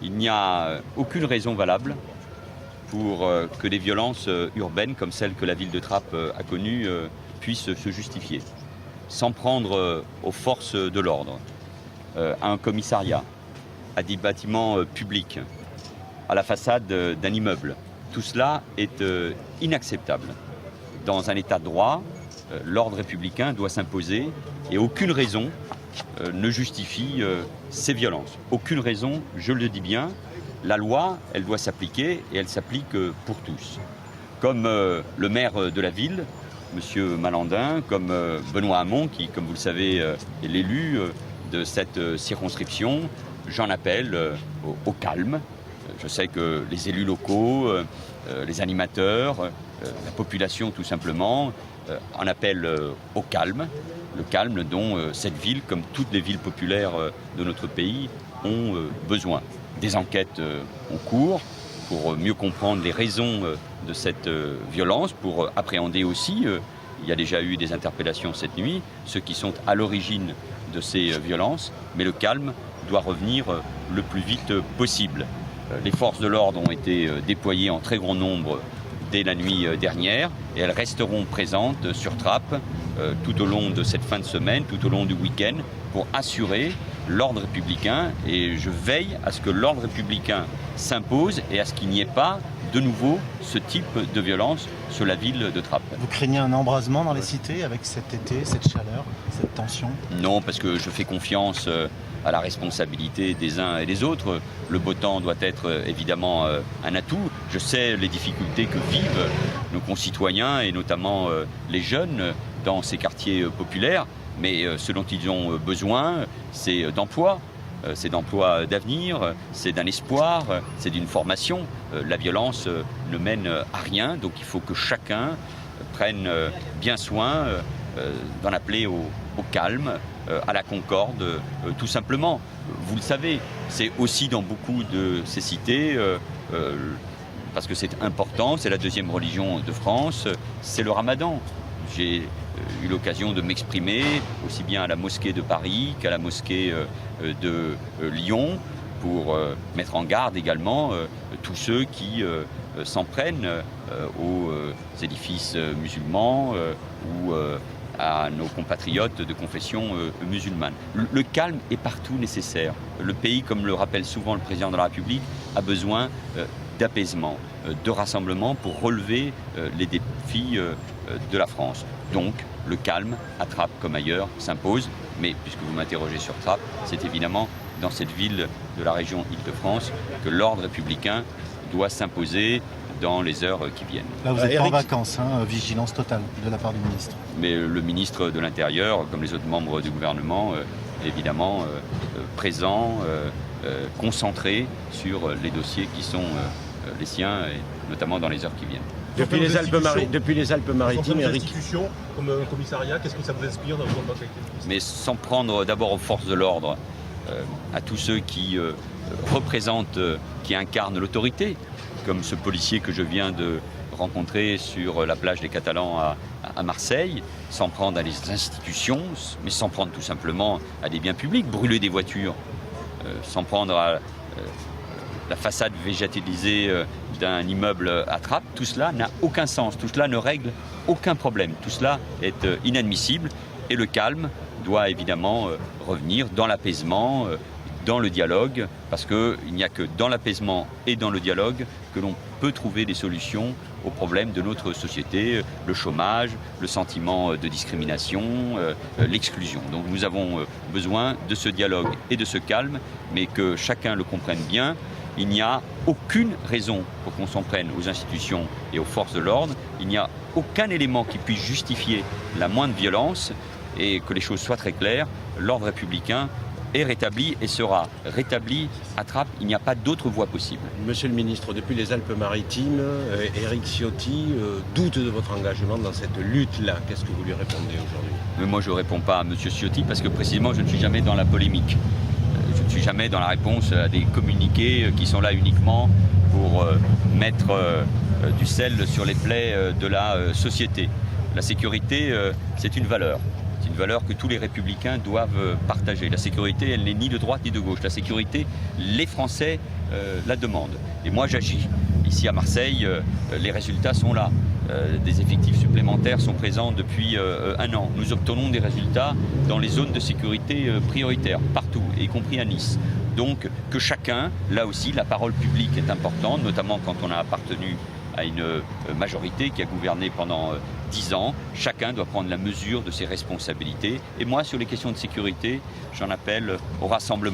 Il n'y a aucune raison valable pour que des violences urbaines comme celles que la ville de Trappes a connues puissent se justifier. S'en prendre aux forces de l'ordre, à un commissariat, à des bâtiments publics, à la façade d'un immeuble, tout cela est inacceptable. Dans un état de droit, l'ordre républicain doit s'imposer et aucune raison ne justifie ces violences. Aucune raison, je le dis bien. La loi, elle doit s'appliquer et elle s'applique pour tous. Comme le maire de la ville, M. Malandin, comme Benoît Hamon, qui, comme vous le savez, est l'élu de cette circonscription, j'en appelle au calme. Je sais que les élus locaux, les animateurs, la population tout simplement, en appellent au calme. Le calme dont cette ville, comme toutes les villes populaires de notre pays, ont besoin. Des enquêtes en cours pour mieux comprendre les raisons de cette violence, pour appréhender aussi, il y a déjà eu des interpellations cette nuit, ceux qui sont à l'origine de ces violences, mais le calme doit revenir le plus vite possible. Les forces de l'ordre ont été déployées en très grand nombre dès la nuit dernière et elles resteront présentes sur Trappes tout au long de cette fin de semaine, tout au long du week-end, pour assurer l'ordre républicain, et je veille à ce que l'ordre républicain s'impose et à ce qu'il n'y ait pas de nouveau ce type de violence sur la ville de Trappes. Vous craignez un embrasement dans les cités avec cet été, cette chaleur, cette tension? Non, parce que je fais confiance à la responsabilité des uns et des autres. Le beau temps doit être évidemment un atout. Je sais les difficultés que vivent nos concitoyens et notamment les jeunes dans ces quartiers populaires, mais ce dont ils ont besoin, c'est d'emploi. C'est d'emplois d'avenir, c'est d'un espoir, c'est d'une formation. La violence ne mène à rien, donc il faut que chacun prenne bien soin d'en appeler au calme, à la concorde, tout simplement. Vous le savez, c'est aussi dans beaucoup de ces cités, parce que c'est important, c'est la deuxième religion de France, c'est le Ramadan. J'ai eu l'occasion de m'exprimer aussi bien à la mosquée de Paris qu'à la mosquée de Lyon pour mettre en garde également tous ceux qui s'en prennent aux édifices musulmans ou à nos compatriotes de confession musulmane. Le calme est partout nécessaire. Le pays, comme le rappelle souvent le président de la République, a besoin d'apaisement, de rassemblement pour relever les défis de la France. Donc, le calme, à Trappes comme ailleurs, s'impose. Mais puisque vous m'interrogez sur Trappes, c'est évidemment dans cette ville de la région Île-de-France que l'ordre républicain doit s'imposer dans les heures qui viennent. Là, vous êtes pas en vacances, hein, vigilance totale de la part du ministre. Mais le ministre de l'Intérieur, comme les autres membres du gouvernement, évidemment présent, concentré sur les dossiers qui sont les siens, et notamment dans les heures qui viennent. Depuis les Alpes-Maritimes, Eric. Comme un commissariat, qu'est-ce que ça vous inspire dans votre activité? Mais s'en prendre d'abord aux forces de l'ordre, à tous ceux qui représentent, qui incarnent l'autorité, comme ce policier que je viens de rencontrer sur la plage des Catalans à Marseille, s'en prendre à des institutions, mais s'en prendre tout simplement à des biens publics, brûler des voitures, s'en prendre à la façade végétalisée d'un immeuble à Trappes, tout cela n'a aucun sens, tout cela ne règle aucun problème, tout cela est inadmissible et le calme doit évidemment revenir dans l'apaisement, dans le dialogue, parce qu'il n'y a que dans l'apaisement et dans le dialogue que l'on peut trouver des solutions aux problèmes de notre société, le chômage, le sentiment de discrimination, l'exclusion. Donc nous avons besoin de ce dialogue et de ce calme, mais que chacun le comprenne bien. Il n'y a aucune raison pour qu'on s'en prenne aux institutions et aux forces de l'ordre. Il n'y a aucun élément qui puisse justifier la moindre violence et que les choses soient très claires. L'ordre républicain est rétabli et sera rétabli à Trappes. Il n'y a pas d'autre voie possible. Monsieur le ministre, depuis les Alpes-Maritimes, Éric Ciotti doute de votre engagement dans cette lutte-là. Qu'est-ce que vous lui répondez aujourd'hui? Mais moi, je ne réponds pas à M. Ciotti parce que précisément, je ne suis jamais dans la polémique. Je ne suis jamais dans la réponse à des communiqués qui sont là uniquement pour mettre du sel sur les plaies de la société. La sécurité, c'est une valeur. C'est une valeur que tous les républicains doivent partager. La sécurité, elle n'est ni de droite ni de gauche. La sécurité, les Français la demandent. Et moi, j'agis. Ici à Marseille, les résultats sont là. Des effectifs supplémentaires sont présents depuis un an. Nous obtenons des résultats dans les zones de sécurité prioritaires, partout, y compris à Nice. Donc que chacun, là aussi, la parole publique est importante, notamment quand on a appartenu à une majorité qui a gouverné pendant 10 ans. Chacun doit prendre la mesure de ses responsabilités. Et moi, sur les questions de sécurité, j'en appelle au rassemblement.